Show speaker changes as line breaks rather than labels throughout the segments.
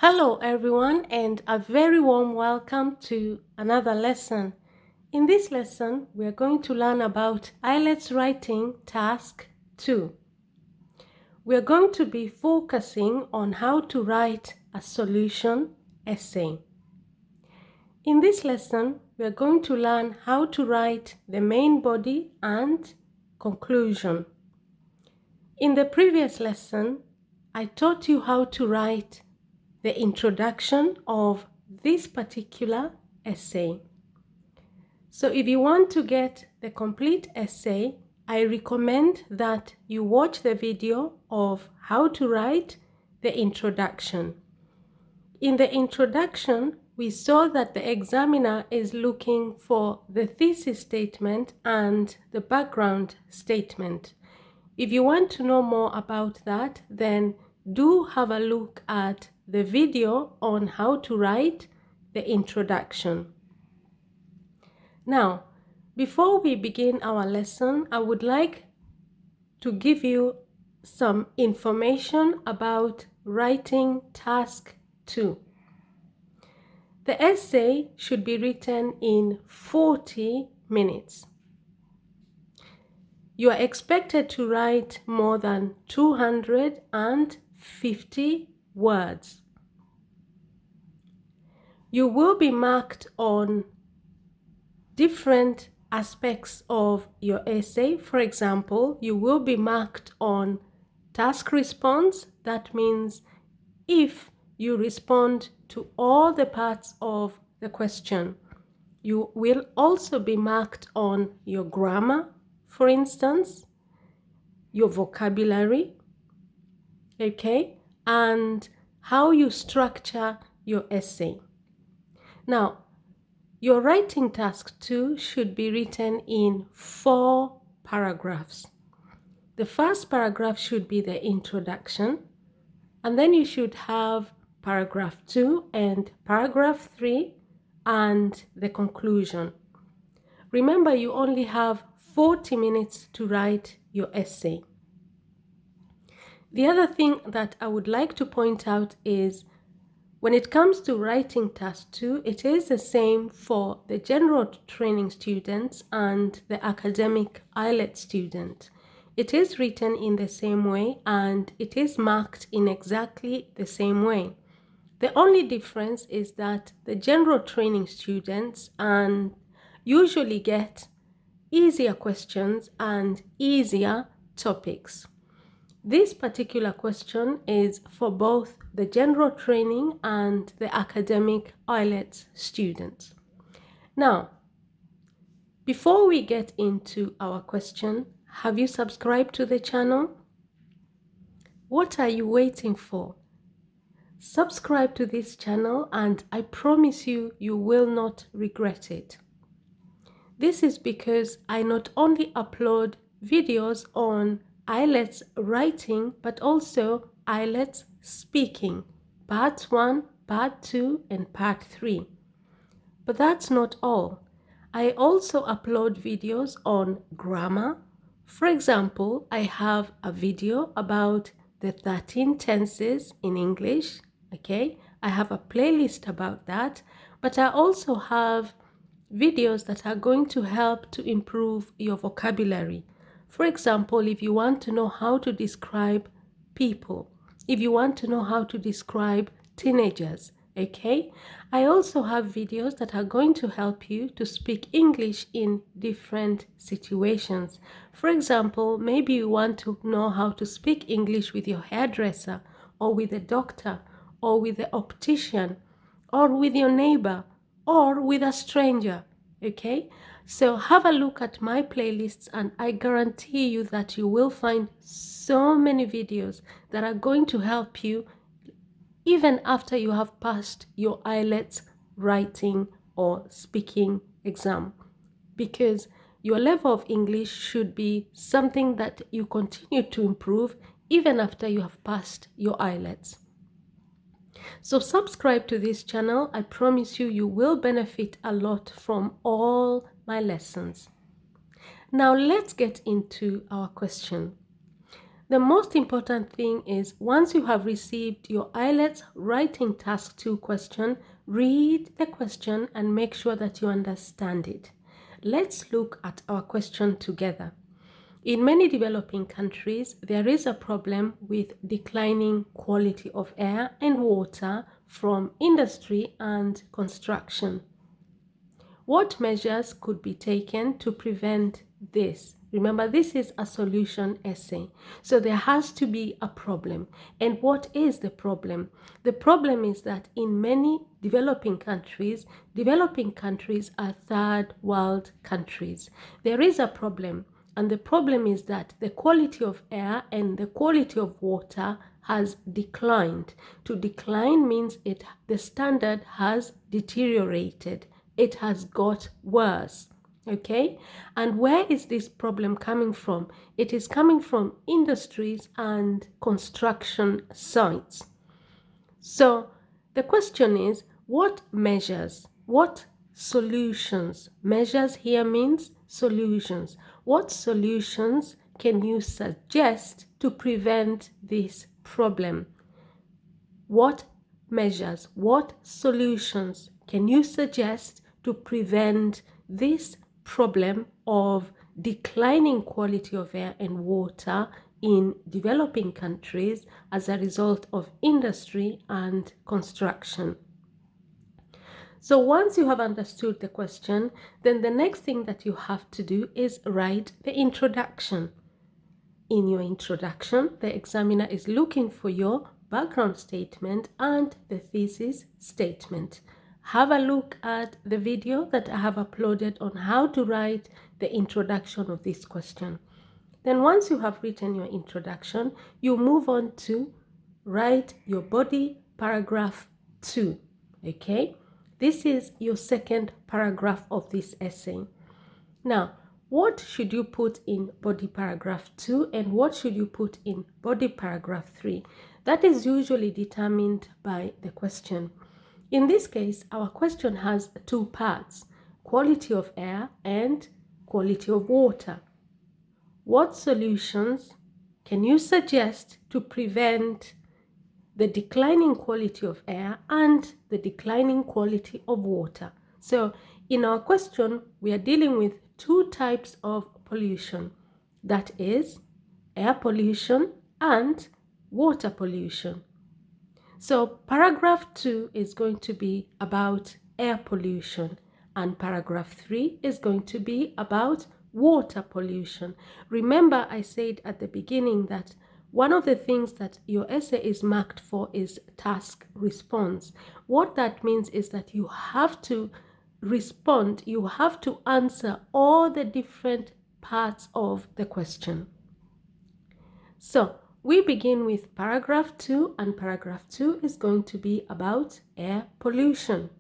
Hello everyone, and a very warm welcome to another lesson. In this lesson, we are going to learn about IELTS writing task 2. We are going to be focusing on how to write a solution essay. In this lesson, we are going to learn how to write the main body and conclusion. In the previous lesson, I taught you how to write the introduction of this particular essay. So if you want to get the complete essay, I recommend that you watch the video of how to write the introduction. In the introduction, we saw that the examiner is looking for the thesis statement and the background statement. If you want to know more about that, then do have a look at the video on how to write the introduction. Now, before we begin our lesson, I would like to give you some information about writing task 2. The essay should be written in 40 minutes. You are expected to write more than 250 words. You will be marked on different aspects of your essay. For example, you will be marked on task response. That means if you respond to all the parts of the question. You will also be marked on your grammar, for instance, your vocabulary, okay, and how you structure your essay. Now, your writing task 2 should be written in 4 paragraphs. The first paragraph should be the introduction, and then you should have paragraph 2 and paragraph 3 and the conclusion. Remember, you only have 40 minutes to write your essay. The other thing that I would like to point out is when it comes to writing task 2, it is the same for the general training students and the academic IELTS student. It is written in the same way and it is marked in exactly the same way. The only difference is that the general training students usually get easier questions and easier topics. This particular question is for both the general training and the academic IELTS students. Now, before we get into our question, have you subscribed to the channel? What are you waiting for? Subscribe to this channel and I promise you, you will not regret it. This is because I not only upload videos on IELTS writing, but also IELTS speaking, part 1, part 2, and part 3. But that's not all. I also upload videos on grammar. For example, I have a video about the 13 tenses in English, okay? I have a playlist about that, but I also have videos that are going to help to improve your vocabulary. For example, if you want to know how to describe people, if you want to know how to describe teenagers, okay? I also have videos that are going to help you to speak English in different situations. For example, maybe you want to know how to speak English with your hairdresser, or with a doctor, or with the optician, or with your neighbor, or with a stranger, okay? So have a look at my playlists and I guarantee you that you will find so many videos that are going to help you even after you have passed your IELTS writing or speaking exam, because your level of English should be something that you continue to improve even after you have passed your IELTS. So subscribe to this channel. I promise you, you will benefit a lot from all my lessons. Now let's get into our question. The most important thing is once you have received your IELTS Writing Task 2 question, read the question and make sure that you understand it. Let's look at our question together. In many developing countries, there is a problem with declining quality of air and water from industry and construction. What measures could be taken to prevent this? Remember, this is a solution essay. So there has to be a problem. And what is the problem? The problem is that in many developing countries are third world countries. There is a problem. And the problem is that the quality of air and the quality of water has declined. To decline means the standard has deteriorated. It has got worse. Okay? And where is this problem coming from? It is coming from industries and construction sites. So the question is, what measures, what solutions? Measures here means solutions. What solutions can you suggest to prevent this problem? What measures, what solutions can you suggest to prevent this problem of declining quality of air and water in developing countries as a result of industry and construction? So once you have understood the question, then the next thing that you have to do is write the introduction. In your introduction, the examiner is looking for your background statement and the thesis statement. Have a look at the video that I have uploaded on how to write the introduction of this question. Then once you have written your introduction, you move on to write your body paragraph 2. Okay? This is your second paragraph of this essay. Now, what should you put in body paragraph 2 and what should you put in body paragraph 3? That is usually determined by the question. In this case, our question has two parts: quality of air and quality of water. What solutions can you suggest to prevent the declining quality of air and the declining quality of water? So in our question, we are dealing with two types of pollution. That is air pollution and water pollution. So paragraph 2 is going to be about air pollution and paragraph 3 is going to be about water pollution. Remember, I said at the beginning that one of the things that your essay is marked for is task response. What that means is that you have to respond, you have to answer all the different parts of the question. So we begin with paragraph 2, and paragraph 2 is going to be about air pollution.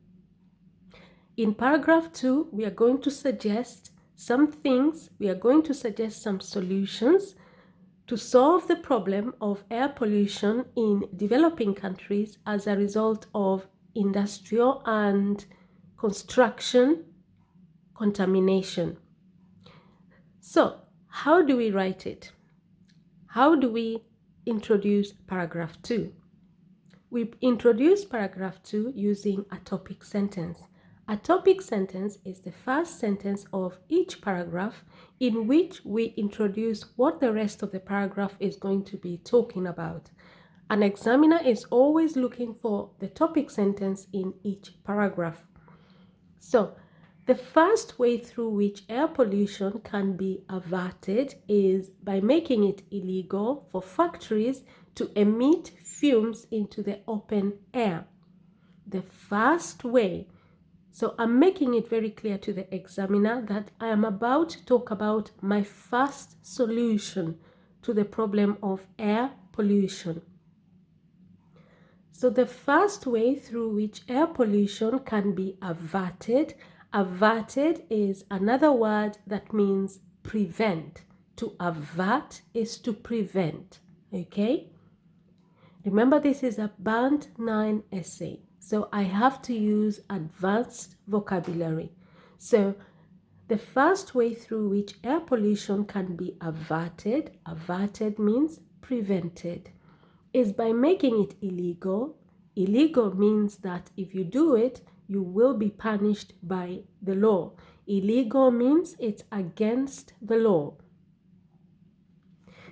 In paragraph 2, we are going to suggest some things, we are going to suggest some solutions to solve the problem of air pollution in developing countries as a result of industrial and construction contamination. So, how do we write it? How do we introduce paragraph 2? We introduce paragraph 2 using a topic sentence. A topic sentence is the first sentence of each paragraph in which we introduce what the rest of the paragraph is going to be talking about. An examiner is always looking for the topic sentence in each paragraph. So, the first way through which air pollution can be averted is by making it illegal for factories to emit fumes into the open air. The first way. So I'm making it very clear to the examiner that I am about to talk about my first solution to the problem of air pollution. So the first way through which air pollution can be averted is another word that means prevent. To avert is to prevent, okay? Remember, this is a Band 9 essay, so I have to use advanced vocabulary. So the first way through which air pollution can be averted means prevented is by making it illegal. Illegal means that if you do it, you will be punished by the law. Illegal means it's against the law.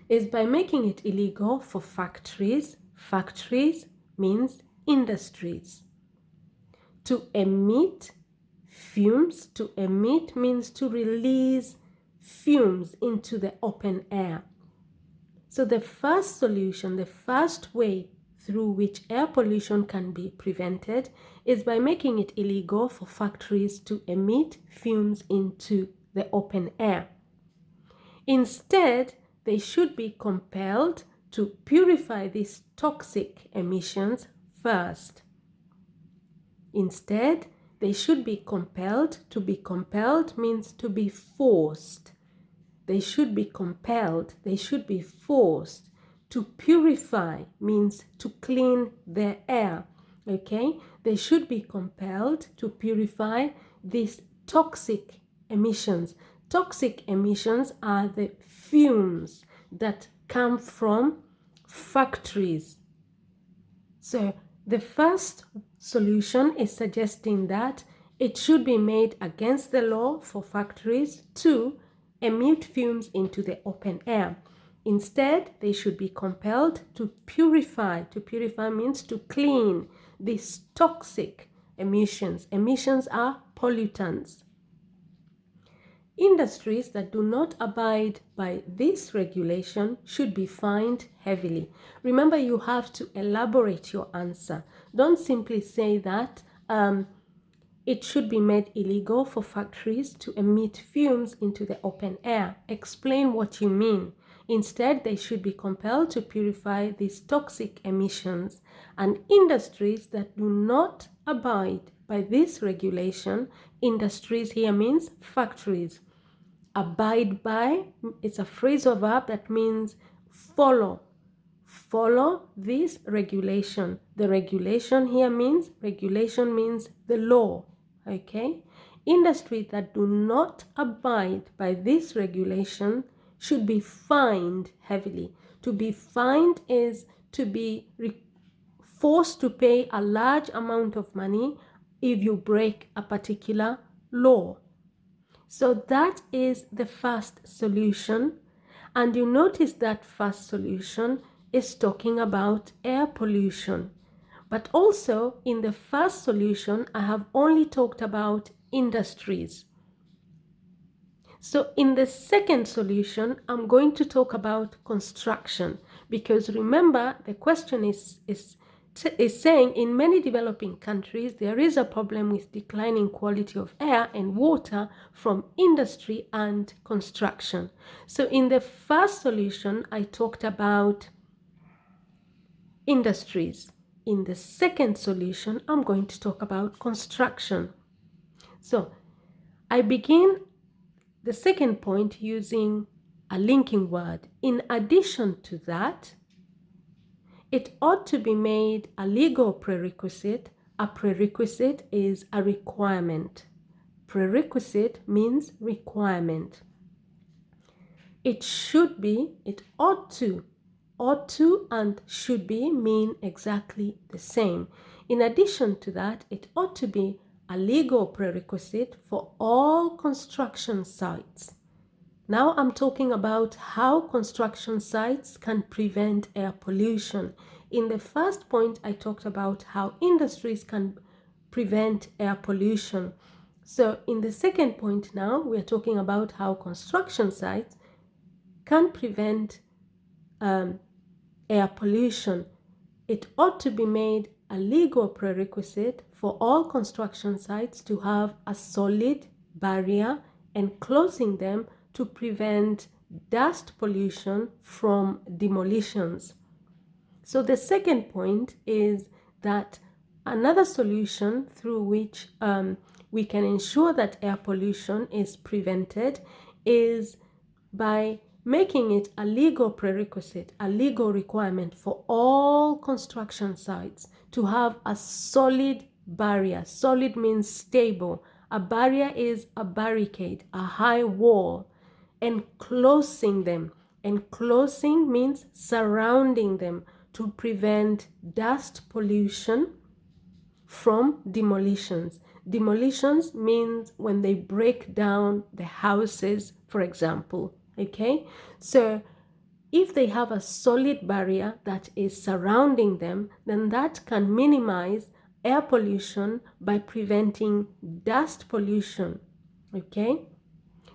Is by making it illegal for factories. Factories means industries. To emit fumes. To emit means to release fumes into the open air. So the first solution, the first way through which air pollution can be prevented is by making it illegal for factories to emit fumes into the open air. Instead, they should be compelled to purify these toxic emissions first. Instead, they should be compelled. To be compelled means to be forced. They should be compelled, they should be forced. To purify means to clean their air, okay? They should be compelled to purify these toxic emissions. Toxic emissions are the fumes that come from factories. So the first solution is suggesting that it should be made against the law for factories to emit fumes into the open air. Instead, they should be compelled to purify. To purify means to clean these toxic emissions. Emissions are pollutants. Industries that do not abide by this regulation should be fined heavily. Remember, you have to elaborate your answer. Don't simply say that it should be made illegal for factories to emit fumes into the open air. Explain what you mean. Instead, they should be compelled to purify these toxic emissions. And industries that do not abide by this regulation, industries here means factories. Abide by, it's a phrasal verb that means follow. Follow this regulation. The regulation here means, regulation means the law. Okay, industries that do not abide by this regulation should be fined heavily. To be fined is to be forced to pay a large amount of money if you break a particular law. So that is the first solution. And you notice that first solution is talking about air pollution. But also in the first solution, I have only talked about industries. So in the second solution, I'm going to talk about construction, because remember, the question is saying in many developing countries, there is a problem with declining quality of air and water from industry and construction. So in the first solution, I talked about industries. In the second solution, I'm going to talk about construction. So I begin the second point using a linking word. In addition to that, it ought to be made a legal prerequisite. A prerequisite is a requirement. Prerequisite means requirement. It should be, it ought to and should be mean exactly the same. In addition to that, it ought to be a legal prerequisite for all construction sites. Now I'm talking about how construction sites can prevent air pollution. In the first point, I talked about how industries can prevent air pollution. So in the second point now, we're talking about how construction sites can prevent air pollution. It ought to be made a legal prerequisite for all construction sites to have a solid barrier enclosing them to prevent dust pollution from demolitions. So the second point is that another solution through which we can ensure that air pollution is prevented is by making it a legal prerequisite, a legal requirement for all construction sites to have a solid barrier. Solid means stable. A barrier is a barricade, a high wall, enclosing them. Enclosing means surrounding them to prevent dust pollution from demolitions. Demolitions means when they break down the houses, for example. Okay, so if they have a solid barrier that is surrounding them, then that can minimize air pollution by preventing dust pollution. Okay,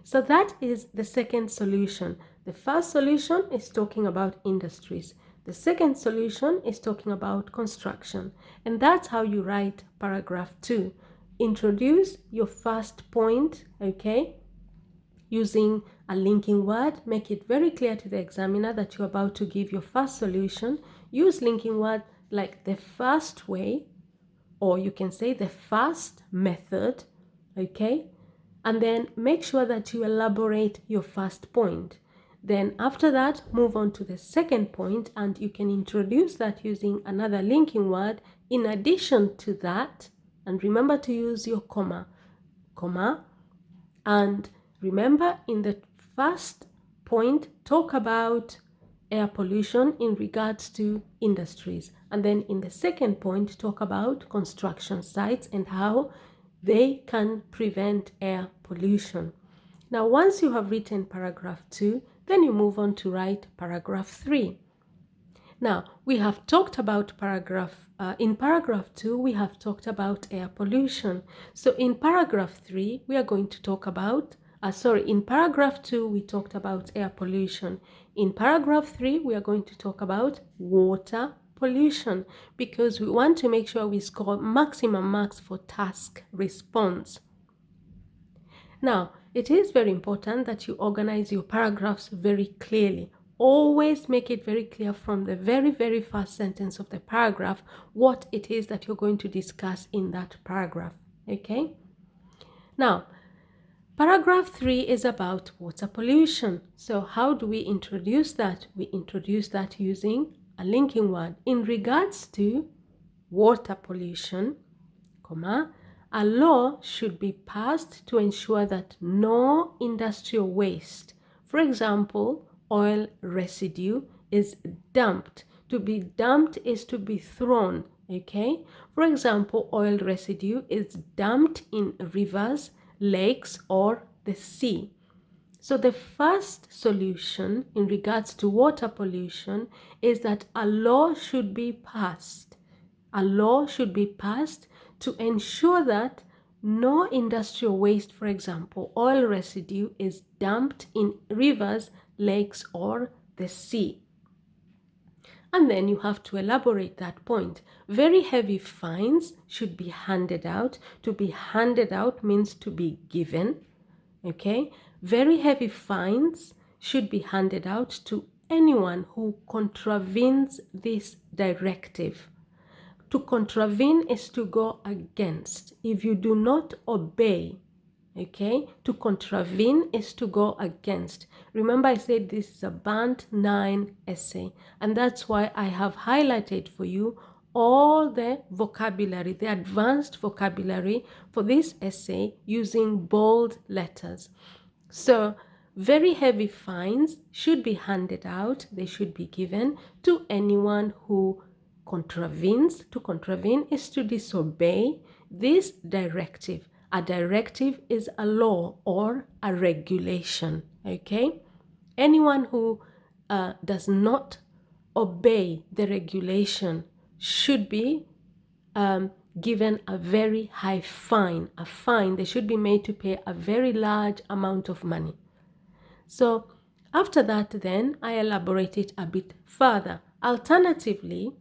so that is the second solution. The first solution is talking about industries. The second solution is talking about construction. And that's how you write paragraph 2. Introduce your first point, okay, using a linking word. Make it very clear to the examiner that you're about to give your first solution. Use linking word like the first way, or you can say the first method, okay? And then make sure that you elaborate your first point. Then after that, move on to the second point, and you can introduce that using another linking word in addition to that. And remember to use your comma. And remember, in the first point, talk about air pollution in regards to industries. And then in the second point, talk about construction sites and how they can prevent air pollution. Now, once you have written paragraph 2, then you move on to write paragraph 3. Now, we have talked about in paragraph 2, we have talked about air pollution. So in paragraph 3, we are going to talk about, in paragraph 2, we talked about air pollution. In paragraph 3, we are going to talk about water pollution because we want to make sure we score maximum marks for task response. Now, it is very important that you organize your paragraphs very clearly. Always make it very clear from the very, very first sentence of the paragraph what it is that you're going to discuss in that paragraph. Okay? Now, paragraph 3 is about water pollution. So how do we introduce that? We introduce that using a linking word. In regards to water pollution, a law should be passed to ensure that no industrial waste, for example, oil residue, is dumped. To be dumped is to be thrown, okay? For example, oil residue is dumped in rivers, lakes, or the sea. So the first solution in regards to water pollution is that a law should be passed. A law should be passed to ensure that no industrial waste, for example, oil residue, is dumped in rivers, lakes, or the sea. And then you have to elaborate that point. Very heavy fines should be handed out. To be handed out means to be given, okay? Very heavy fines should be handed out to anyone who contravenes this directive. To contravene is to go against. If you do not obey, okay, to contravene is to go against. Remember, I said this is a Band 9 essay, and that's why I have highlighted for you all the vocabulary, the advanced vocabulary for this essay using bold letters. So, very heavy fines should be handed out, they should be given to anyone who contravenes. To contravene is to disobey this directive. A directive is a law or a regulation, okay? Anyone who does not obey the regulation should be given a very high fine. A fine, they should be made to pay a very large amount of money. So after that, then I elaborate it a bit further. Alternatively,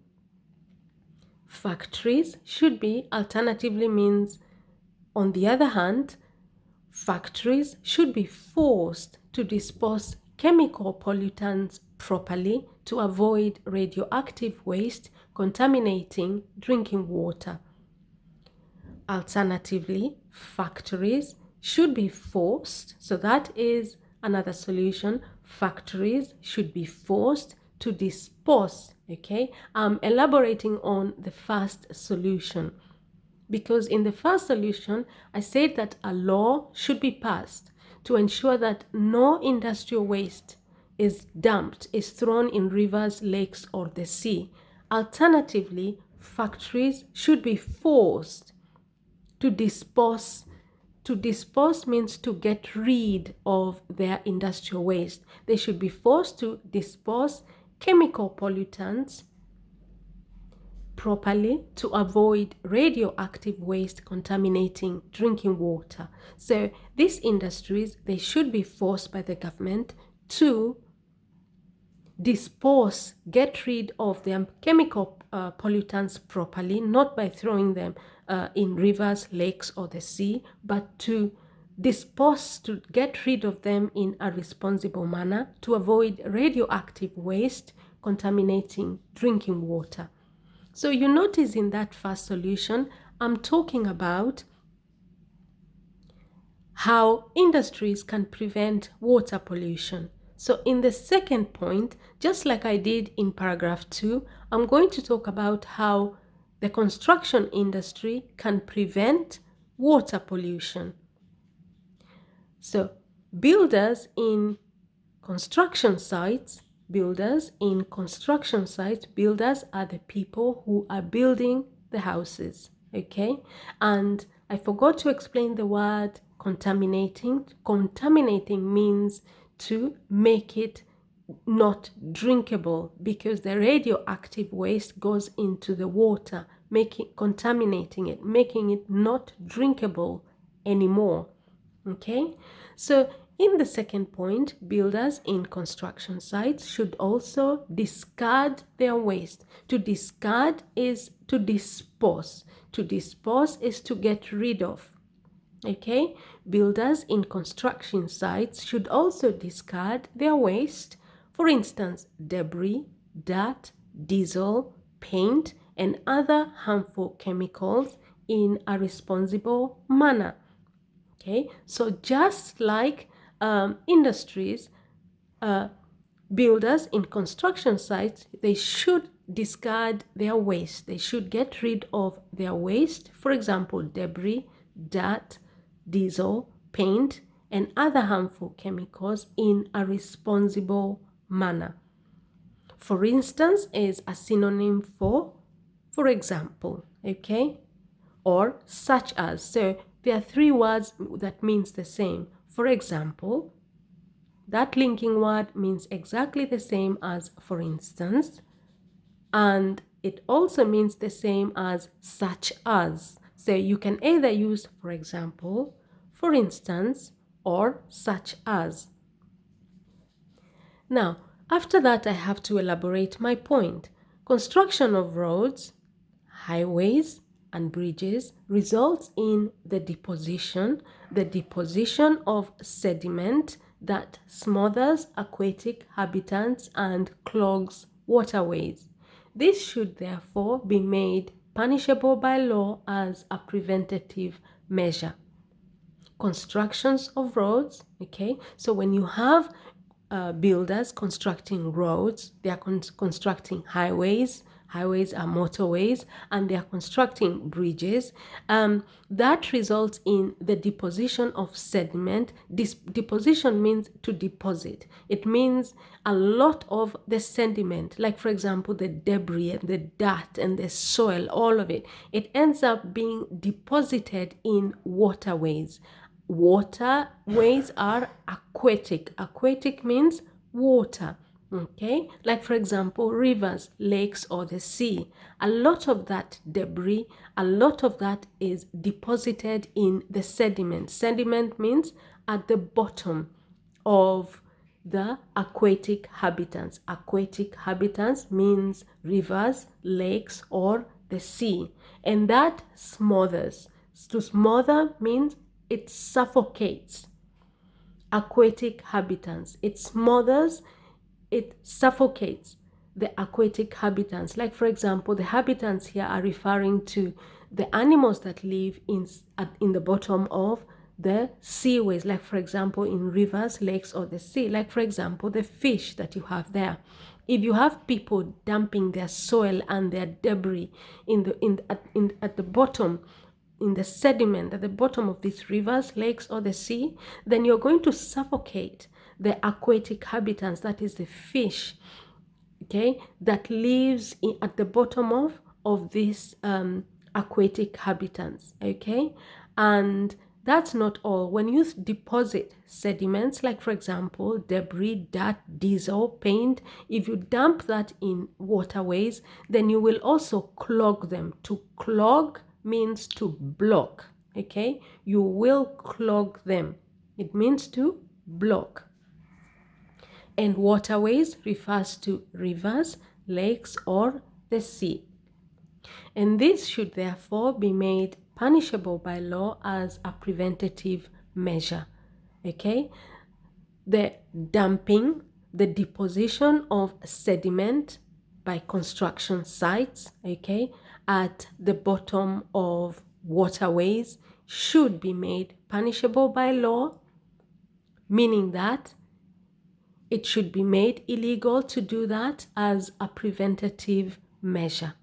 factories should be, alternatively means, on the other hand, factories should be forced to dispose chemical pollutants properly to avoid radioactive waste contaminating drinking water. Alternatively, factories should be forced, so that is another solution. Factories should be forced to dispose, okay? I'm elaborating on the first solution because in the first solution, I said that a law should be passed to ensure that no industrial waste is dumped, is thrown in rivers, lakes, or the sea. Alternatively, factories should be forced to dispose. To dispose means to get rid of their industrial waste. They should be forced to dispose chemical pollutants properly to avoid radioactive waste contaminating drinking water. So these industries, they should be forced by the government to dispose, get rid of their chemical pollutants properly, not by throwing them in rivers, lakes, or the sea, but to dispose, to get rid of them in a responsible manner to avoid radioactive waste contaminating drinking water. So you notice in that first solution, I'm talking about how industries can prevent water pollution. So in the second point, just like I did in paragraph 2, I'm going to talk about how the construction industry can prevent water pollution. So builders in construction sites, builders are the people who are building the houses, okay? And I forgot to explain the word contaminating. Contaminating means to make it not drinkable because the radioactive waste goes into the water, contaminating it, making it not drinkable anymore. Okay, so in the second point, builders in construction sites should also discard their waste. To discard is to dispose. To dispose is to get rid of. Okay, builders in construction sites should also discard their waste. For instance, debris, dirt, diesel, paint, and other harmful chemicals in a responsible manner. Okay, so just like industries, builders in construction sites, they should discard their waste. They should get rid of their waste. For example, debris, dirt, diesel, paint, and other harmful chemicals in a responsible manner. For instance is a synonym for example, okay? Or such as. So there are three words that means the same. For example, that linking word means exactly the same as for instance, and it also means the same as such as. So you can either use for example, for instance, or such as. Now, after that, I have to elaborate my point. Construction of roads, highways, and bridges results in the deposition of sediment that smothers aquatic habitats and clogs waterways. This should therefore be made punishable by law as a preventative measure. Constructions of roads, okay? So when you have builders constructing roads, they are constructing highways. Highways are motorways, and they are constructing bridges. That results in the deposition of sediment. Deposition means to deposit. It means a lot of the sediment, like for example, the debris and the dirt and the soil, all of it. It ends up being deposited in waterways. Waterways are aquatic. Aquatic means water. Okay, like for example, rivers, lakes, or the sea. A lot of that debris, a lot of that is deposited in the sediment. Sediment means at the bottom of the aquatic habitats. Aquatic habitats means rivers, lakes, or the sea. And that smothers. To smother means it suffocates. Aquatic habitats. It smothers, it suffocates the aquatic habitats. Like for example, the habitats here are referring to the animals that live in the bottom of the seaways, like for example in rivers, lakes, or the sea. Like for example, the fish that you have there. If you have people dumping their soil and their debris at the bottom, in the sediment at the bottom of these rivers, lakes, or the sea, then you're going to suffocate the aquatic habitants, that is the fish, okay, that lives at the bottom of these aquatic habitants, okay? And that's not all. When you deposit sediments, like for example, debris, dirt, diesel, paint, if you dump that in waterways, then you will also clog them. To clog means to block, okay? You will clog them. It means to block. And waterways refers to rivers, lakes, or the sea. And this should therefore be made punishable by law as a preventative measure. Okay? The dumping, the deposition of sediment by construction sites, okay, at the bottom of waterways should be made punishable by law, meaning that it should be made illegal to do that as a preventative measure.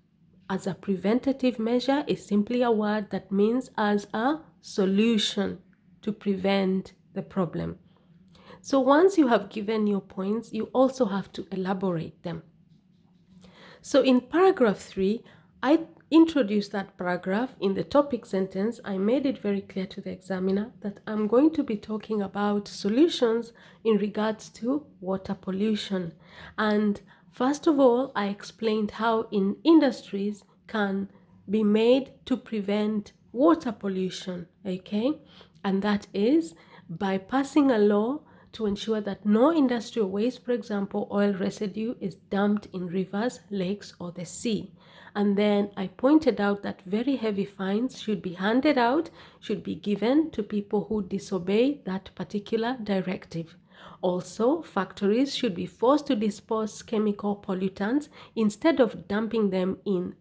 As a preventative measure is simply a word that means as a solution to prevent the problem. So once you have given your points, you also have to elaborate them. So in paragraph 3, I introduced that paragraph in the topic sentence. I made it very clear to the examiner that I'm going to be talking about solutions in regards to water pollution. And first of all, I explained how in industries can be made to prevent water pollution, okay? And that is by passing a law to ensure that no industrial waste, for example, oil residue, is dumped in rivers, lakes, or the sea. And then I pointed out that very heavy fines should be handed out, should be given to people who disobey that particular directive. Also, factories should be forced to dispose chemical pollutants instead of dumping them in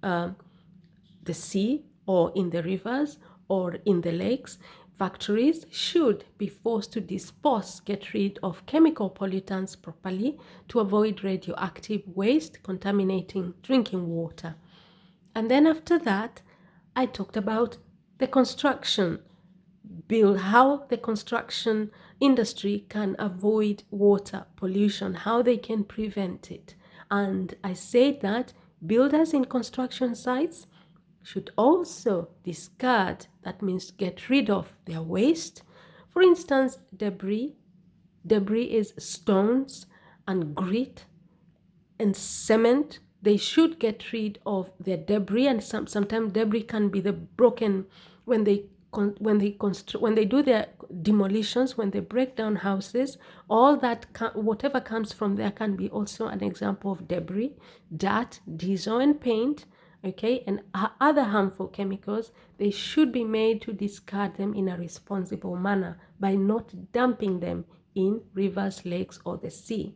the sea or in the rivers or in the lakes. Factories should be forced to get rid of chemical pollutants properly to avoid radioactive waste contaminating drinking water. And then after that, I talked about the construction bill, how the construction industry can avoid water pollution, how they can prevent it. And I said that builders in construction sites should also discard, that means get rid of their waste. For instance, debris. Debris is stones and grit and cement. They should get rid of their debris, and sometimes debris can be the broken when they do their demolitions, when they break down houses. All that whatever comes from there can be also an example of debris. Dirt, diesel, and paint, okay, and other harmful chemicals, they should be made to discard them in a responsible manner by not dumping them in rivers, lakes, or the sea.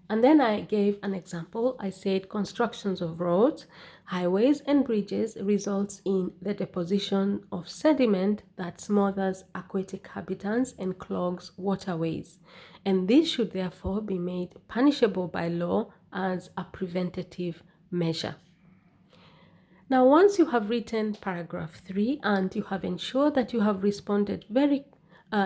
And then I gave an example. I said constructions of roads, highways, and bridges results in the deposition of sediment that smothers aquatic habitants and clogs waterways. And this should therefore be made punishable by law as a preventative measure. Now, once you have written paragraph 3 and you have ensured that you have responded very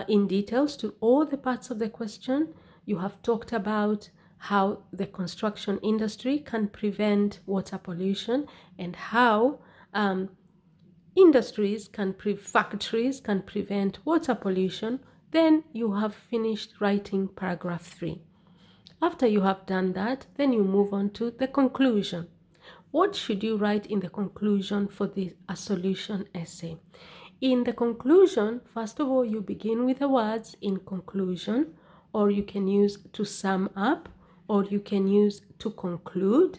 in details to all the parts of the question, you have talked about how the construction industry can prevent water pollution and how factories can prevent water pollution, then you have finished writing paragraph 3. After you have done that, then you move on to the conclusion. What should you write in the conclusion for a solution essay? In the conclusion, first of all, you begin with the words in conclusion, or you can use to sum up, or you can use to conclude.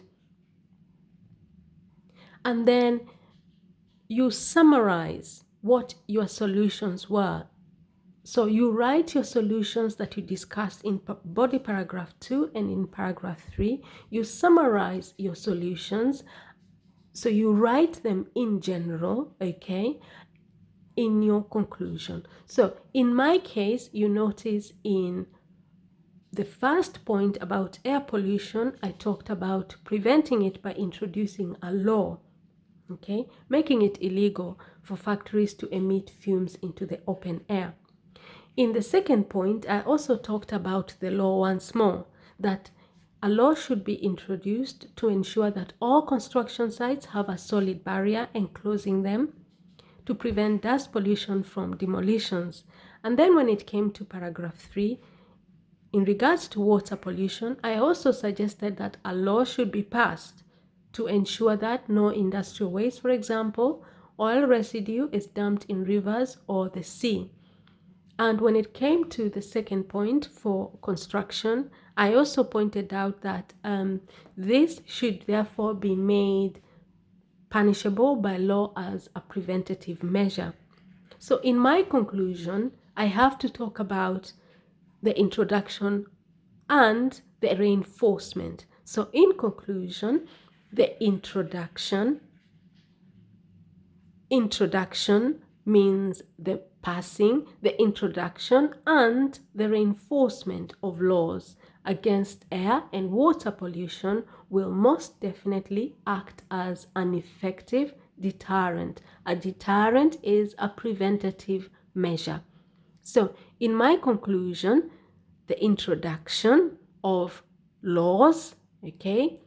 And then you summarize what your solutions were. So you write your solutions that you discussed in body paragraph 2 and in paragraph 3. You summarize your solutions. So you write them in general, okay, in your conclusion. So in my case, you notice in the first point about air pollution, I talked about preventing it by introducing a law, okay, making it illegal for factories to emit fumes into the open air. In the second point, I also talked about the law once more, that a law should be introduced to ensure that all construction sites have a solid barrier enclosing them to prevent dust pollution from demolitions. And then when it came to paragraph 3, in regards to water pollution, I also suggested that a law should be passed to ensure that no industrial waste, for example, oil residue is dumped in rivers or the sea. And when it came to the second point for construction, I also pointed out that this should therefore be made punishable by law as a preventative measure. So in my conclusion, I have to talk about the introduction and the reinforcement. So in conclusion, the introduction means the passing, the introduction and the reinforcement of laws against air and water pollution will most definitely act as an effective deterrent. A deterrent is a preventative measure. So in my conclusion, the introduction of laws, okay,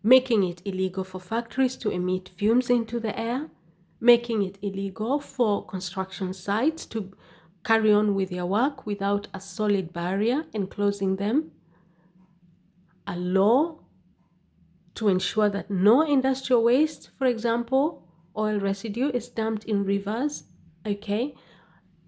making it illegal for factories to emit fumes into the air, making it illegal for construction sites to carry on with their work without a solid barrier enclosing them, a law to ensure that no industrial waste, for example, oil residue is dumped in rivers, okay?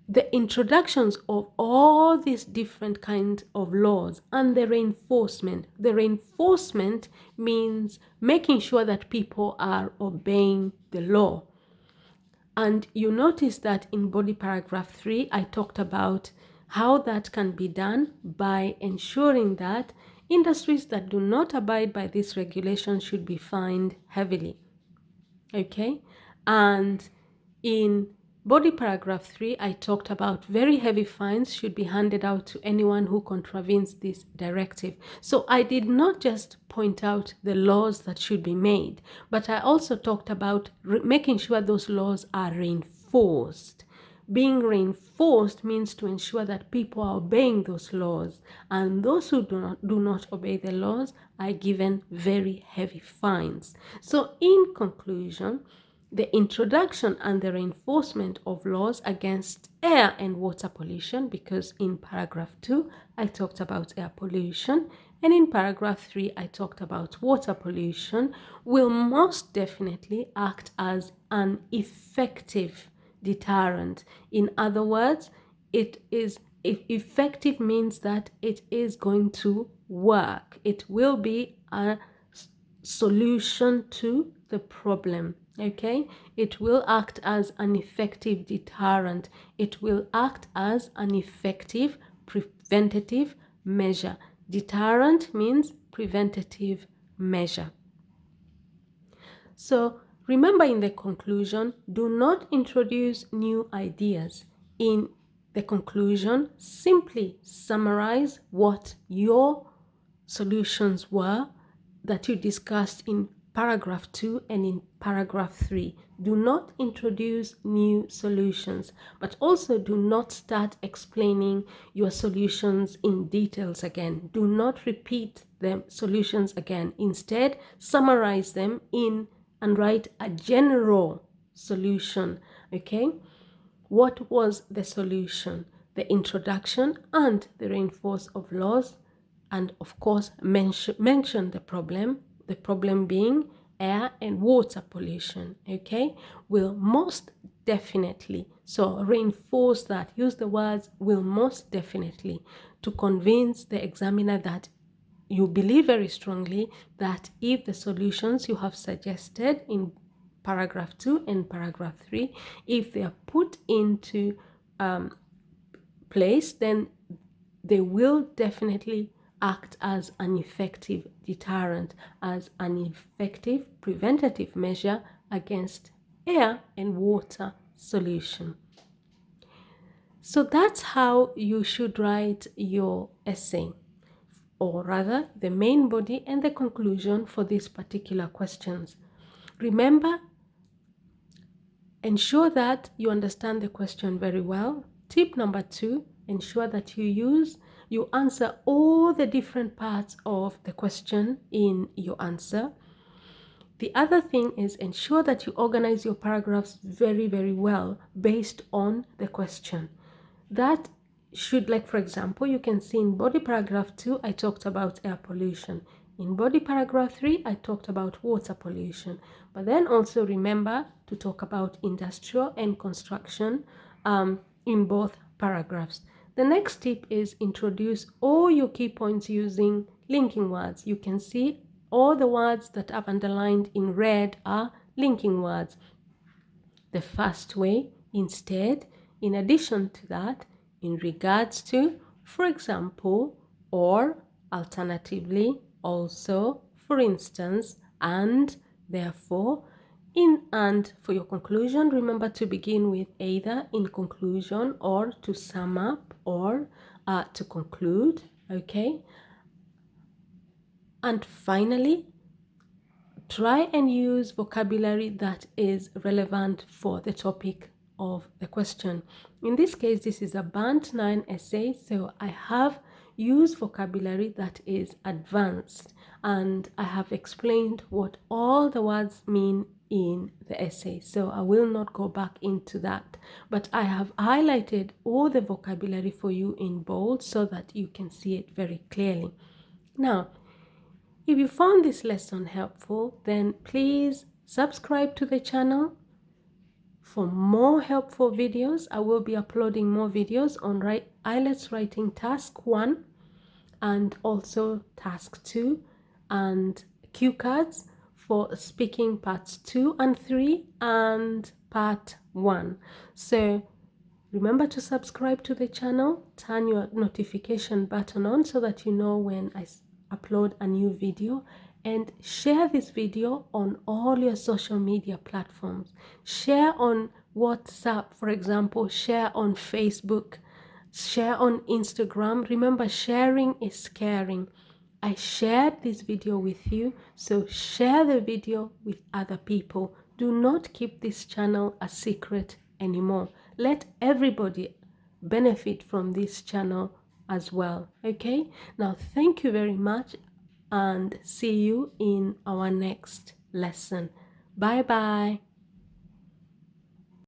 The introductions of all these different kinds of laws and the reinforcement. The reinforcement means making sure that people are obeying the law. And you notice that in body paragraph 3, I talked about how that can be done by ensuring that industries that do not abide by this regulation should be fined heavily. Okay? And in body paragraph 3, I talked about very heavy fines should be handed out to anyone who contravenes this directive. So I did not just point out the laws that should be made, but I also talked about making sure those laws are reinforced. Being reinforced means to ensure that people are obeying those laws, and those who do not obey the laws are given very heavy fines. So in conclusion, the introduction and the reinforcement of laws against air and water pollution, because in paragraph 2 I talked about air pollution and in paragraph 3 I talked about water pollution, will most definitely act as an effective deterrent. In other words, effective means that it is going to work. It will be a solution to the problem. Okay, it will act as an effective deterrent. It will act as an effective preventative measure. Deterrent means preventative measure. So remember, in the conclusion, do not introduce new ideas. In the conclusion, simply summarize what your solutions were that you discussed in paragraph 2 and in paragraph 3. Do not introduce new solutions, but also do not start explaining your solutions in details again. Do not repeat the solutions again. Instead, summarize them in and write a general solution. Okay? What was the solution? The introduction and the reinforce of laws, and of course mention the problem being air and water pollution. Okay, will most definitely, so reinforce that, use the words will most definitely to convince the examiner that you believe very strongly that if the solutions you have suggested in paragraph 2 and paragraph 3, if they are put into place, then they will definitely act as an effective deterrent, as an effective preventative measure against air and water pollution. So that's how you should write your essay, or rather the main body and the conclusion for these particular questions. Remember, ensure that you understand the question very well. Tip number 2, ensure that you answer all the different parts of the question in your answer. The other thing is ensure that you organize your paragraphs very, very well based on the question. That should, like for example, you can see in body paragraph 2, I talked about air pollution. In body paragraph 3, I talked about water pollution. But then also remember to talk about industrial and construction in both paragraphs. The next tip is introduce all your key points using linking words. You can see all the words that I've underlined in red are linking words. The first way, instead, in addition to that, in regards to, for example, or, alternatively, also, for instance, and, therefore, in and. For your conclusion, remember to begin with either in conclusion or to sum up or to conclude, okay? And finally, try and use vocabulary that is relevant for the topic of the question. In this case, this is a Band 9 essay, so I have used vocabulary that is advanced, and I have explained what all the words mean in the essay, so I will not go back into that, but I have highlighted all the vocabulary for you in bold so that you can see it very clearly. Now, if you found this lesson helpful, then please subscribe to the channel for more helpful videos. I will be uploading more videos on IELTS writing task 1 and also task 2 and cue cards for speaking parts 2 and 3 and part 1. So remember to subscribe to the channel, turn your notification button on so that you know when I upload a new video, and share this video on all your social media platforms. Share on WhatsApp, for example, share on Facebook, share on Instagram. Remember, sharing is caring. I shared this video with you, so share the video with other people. Do not keep this channel a secret anymore. Let everybody benefit from this channel as well. Okay, now thank you very much and see you in our next lesson. Bye bye.